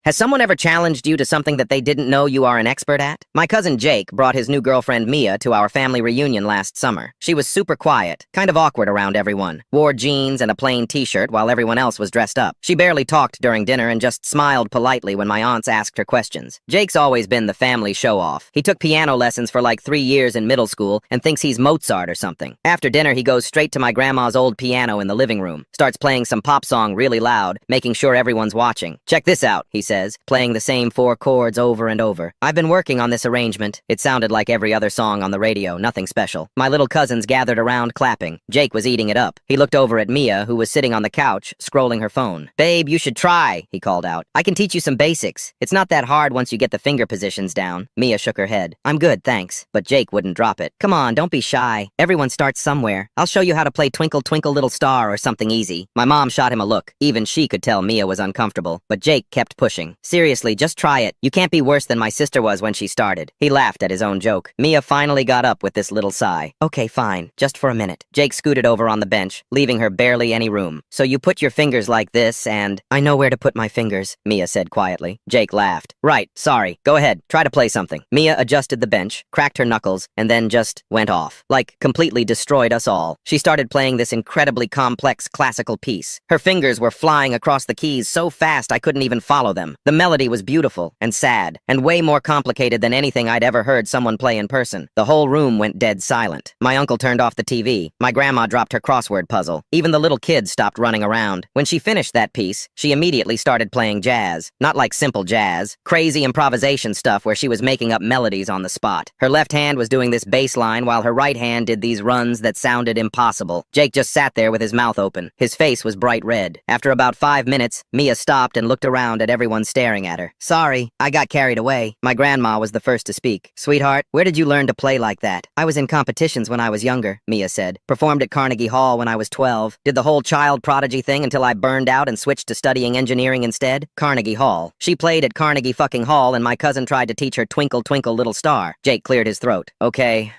Has someone ever challenged you to something that they didn't know you are an expert at? My cousin Jake brought his new girlfriend Mia to our family reunion last summer. She was super quiet, kind of awkward around everyone, wore jeans and a plain t-shirt while everyone else was dressed up. She barely talked during dinner and just smiled politely when my aunts asked her questions. Jake's always been the family show-off. He took piano lessons for like 3 years in middle school and thinks he's Mozart or something. After dinner, he goes straight to my grandma's old piano in the living room, starts playing some pop song really loud, making sure everyone's watching. "Check this out," he says, playing the same 4 chords over and over. "I've been working on this arrangement." It sounded like every other song on the radio, nothing special. My little cousins gathered around clapping. Jake was eating it up. He looked over at Mia, who was sitting on the couch, scrolling her phone. "Babe, you should try," he called out. "I can teach you some basics. It's not that hard once you get the finger positions down." Mia shook her head. "I'm good, thanks." But Jake wouldn't drop it. "Come on, don't be shy. Everyone starts somewhere. I'll show you how to play Twinkle Twinkle Little Star or something easy." My mom shot him a look. Even she could tell Mia was uncomfortable, but Jake kept pushing. "Seriously, just try it. You can't be worse than my sister was when she started." He laughed at his own joke. Mia finally got up with this little sigh. "Okay, fine. Just for a minute." Jake scooted over on the bench, leaving her barely any room. "So you put your fingers like this and—" "I know where to put my fingers," Mia said quietly. Jake laughed. "Right, sorry. Go ahead. Try to play something." Mia adjusted the bench, cracked her knuckles, and then just went off. Like, completely destroyed us all. She started playing this incredibly complex classical piece. Her fingers were flying across the keys so fast I couldn't even follow them. The melody was beautiful and sad, and way more complicated than anything I'd ever heard someone play in person. The whole room went dead silent. My uncle turned off the TV. My grandma dropped her crossword puzzle. Even the little kids stopped running around. When she finished that piece, she immediately started playing jazz. Not like simple jazz, crazy improvisation stuff where she was making up melodies on the spot. Her left hand was doing this bass line while her right hand did these runs that sounded impossible. Jake just sat there with his mouth open. His face was bright red. After about 5 minutes, Mia stopped and looked around at everyone staring at her. "Sorry, I got carried away." My grandma was the first to speak. "Sweetheart, where did you learn to play like that?" "I was in competitions when I was younger," Mia said. "Performed at Carnegie Hall when I was 12. Did the whole child prodigy thing until I burned out and switched to studying engineering instead." Carnegie Hall. She played at Carnegie fucking Hall and my cousin tried to teach her Twinkle Twinkle Little Star. Jake cleared his throat. "Okay,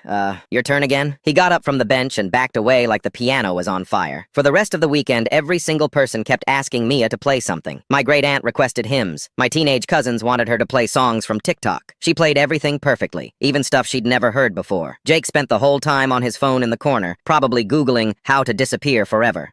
your turn again?" He got up from the bench and backed away like the piano was on fire. For the rest of the weekend, every single person kept asking Mia to play something. My great-aunt requested hymns. My teenage cousins wanted her to play songs from TikTok. She played everything perfectly, even stuff she'd never heard before. Jake spent the whole time on his phone in the corner, probably Googling how to disappear forever.